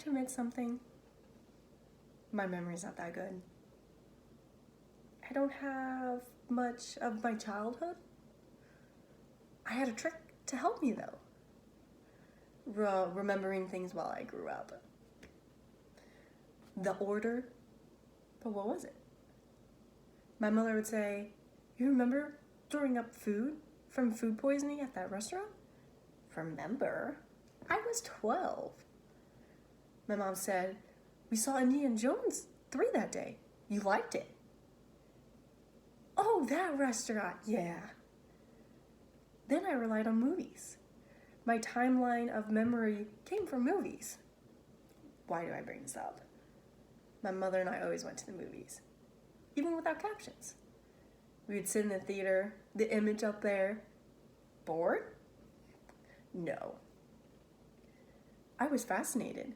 to admit something? My memory's not that good. I don't have much of my childhood. I had a trick to help me though. Remembering things while I grew up. The order, but what was it? My mother would say, "You remember throwing up food from food poisoning at that restaurant?" Remember? I was 12. My mom said, "We saw Indiana Jones 3 that day. You liked it." Oh, that restaurant, yeah. Then I relied on movies. My timeline of memory came from movies. Why do I bring this up? My mother and I always went to the movies, even without captions. We would sit in the theater, the image up there. Bored? No. I was fascinated.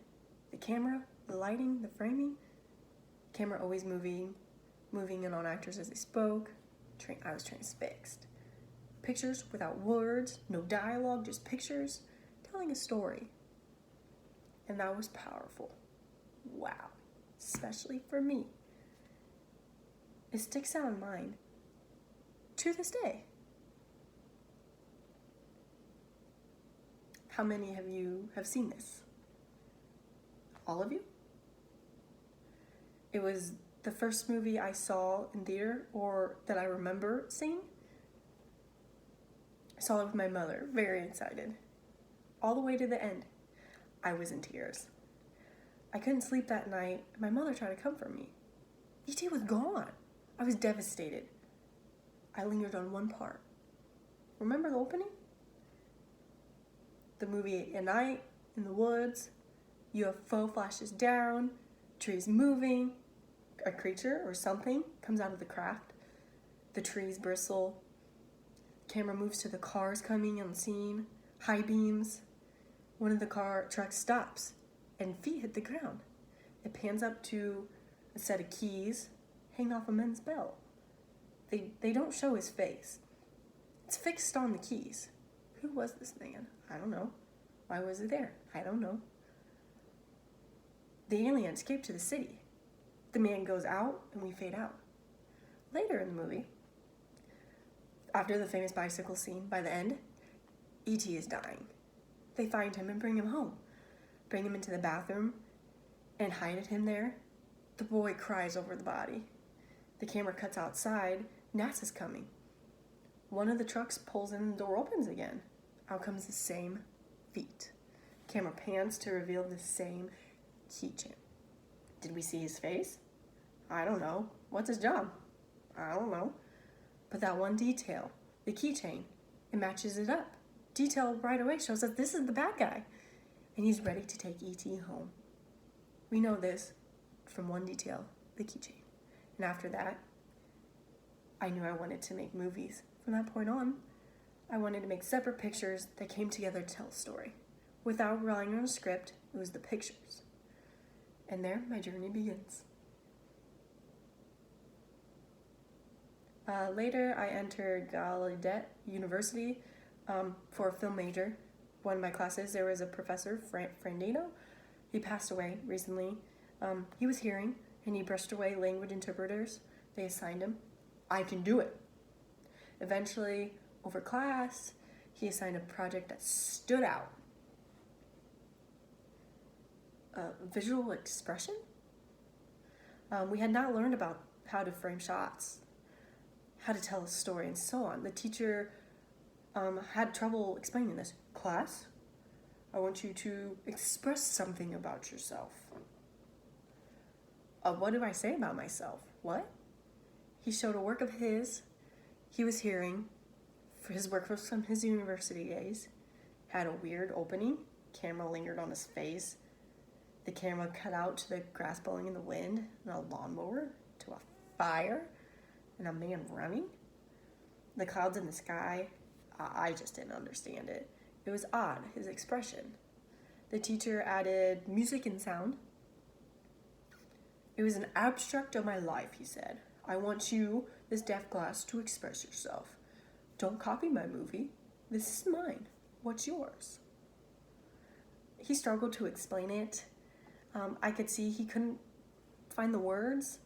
The camera, the lighting, the framing. Camera always moving in on actors as they spoke. I was transfixed. Pictures without words, no dialogue, just pictures, telling a story. And that was powerful. Wow. Especially for me. It sticks out in mind to this day. How many of you have seen this? All of you? It was the first movie I saw in theater, or that I remember seeing. I saw it with my mother, very excited. All the way to the end. I was in tears. I couldn't sleep that night. My mother tried to comfort me. E.T. was gone. I was devastated. I lingered on one part. Remember the opening? The movie at night, in the woods, UFO flashes down, trees moving, a creature or something comes out of the craft. The trees bristle. Camera moves to the cars coming on scene, high beams. One of the trucks stops and feet hit the ground. It pans up to a set of keys hanging off a men's belt. They don't show his face. It's fixed on the keys. Who was this man? I don't know. Why was it there? I don't know. The alien escaped to the city. The man goes out and we fade out. Later in the movie, after the famous bicycle scene, by the end, E.T. is dying. They find him and bring him home. Bring him into the bathroom and hide him there. The boy cries over the body. The camera cuts outside. NASA's coming. One of the trucks pulls in and the door opens again. Out comes the same feet. Camera pans to reveal the same keychain. Did we see his face? I don't know. What's his job? I don't know. But that one detail, the keychain, it matches it up. Detail right away shows that this is the bad guy. And he's ready to take E.T. home. We know this from one detail, the keychain. And after that, I knew I wanted to make movies. From that point on, I wanted to make separate pictures that came together to tell a story. Without relying on a script, it was the pictures. And there, my journey begins. Later, I entered Gallaudet University for a film major. One of my classes, there was a professor, Frandino. He passed away recently. He was hearing, and he brushed away language interpreters. They assigned him. I can do it. Eventually, over class, he assigned a project that stood out. Visual expression? We had not learned about how to frame shots, how to tell a story, and so on. The teacher had trouble explaining this. Class, I want you to express something about yourself. What do I say about myself? What? He showed a work of his. He was hearing. For his work was from his university days. Had a weird opening. Camera lingered on his face. The camera cut out to the grass blowing in the wind, and a lawnmower, to a fire, and a man running. The clouds in the sky, I just didn't understand it. It was odd, his expression. The teacher added music and sound. It was an abstract of my life, he said. I want you, this deaf class, to express yourself. Don't copy my movie. This is mine. What's yours? He struggled to explain it. I could see he couldn't find the words,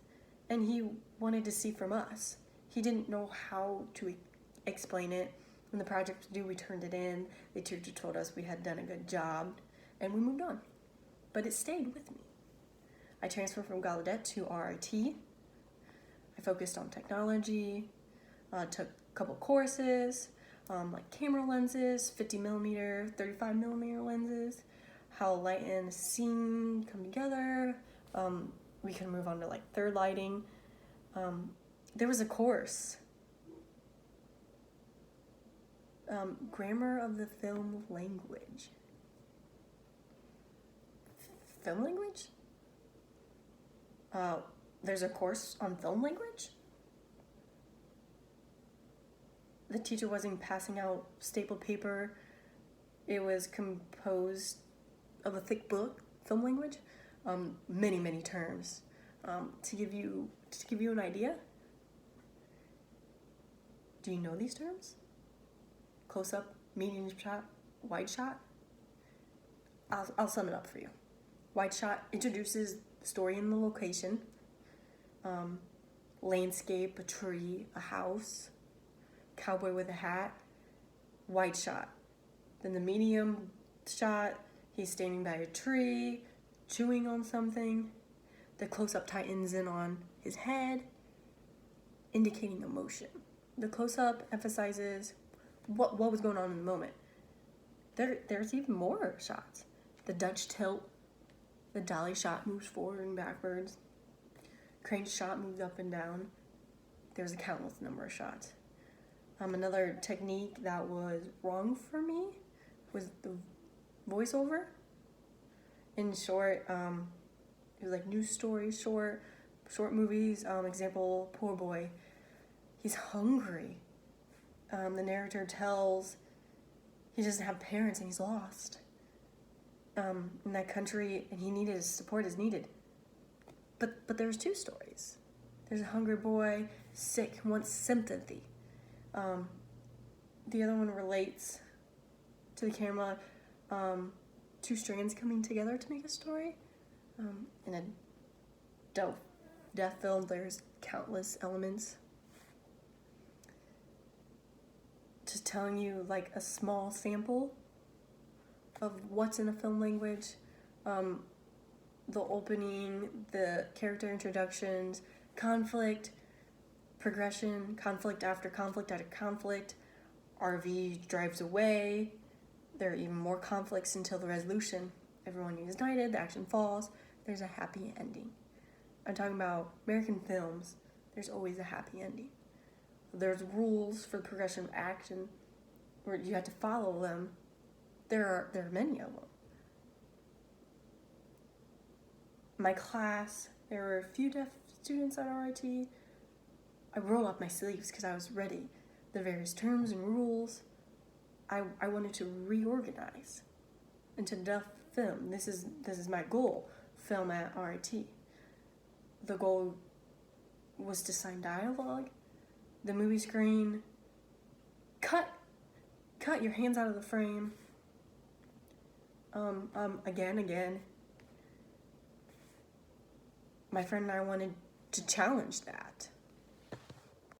and he wanted to see from us. He didn't know how to explain it. When the project was due, we turned it in. The teacher told us we had done a good job, and we moved on. But it stayed with me. I transferred from Gallaudet to RIT. I focused on technology, took a couple courses, like camera lenses, 50 millimeter, 35 millimeter lenses, how light and scene come together. We can move on to like third lighting. There was a course, grammar of the film language. Film language? There's a course on film language? The teacher wasn't passing out stapled paper. It was composed of a thick book, film language, many terms. To give you an idea, do you know these terms? Close up, medium shot, wide shot? I'll sum it up for you. Wide shot introduces the story and the location. Landscape, a tree, a house, cowboy with a hat. Wide shot. Then the medium shot, he's standing by a tree, chewing on something. The close-up tightens in on his head, indicating emotion. The close-up emphasizes what was going on in the moment. There's even more shots. The Dutch tilt, the dolly shot moves forward and backwards. Crane shot moves up and down. There's a countless number of shots. Another technique that was wrong for me was the voiceover. In short, it was like news stories, short movies. Example, Poor Boy. He's hungry. The narrator tells he doesn't have parents and he's lost in that country, and he needed his support is needed. But there's two stories. There's a hungry boy, sick, wants sympathy. The other one relates to the camera, two strands coming together to make a story. In a deaf film, there's countless elements. Just telling you like a small sample of what's in a film language. The opening, the character introductions, conflict, progression, conflict after conflict. RV drives away. There are even more conflicts until the resolution. Everyone is united, the action falls. There's a happy ending. I'm talking about American films. There's always a happy ending. There's rules for the progression of action where you have to follow them. There are many of them. My class, there were a few deaf students at RIT. I rolled up my sleeves because I was ready. The various terms and rules. I wanted to reorganize into deaf film. This is my goal. Film at RIT. The goal was to sign dialogue. The movie screen. Cut your hands out of the frame. Again. My friend and I wanted to challenge that.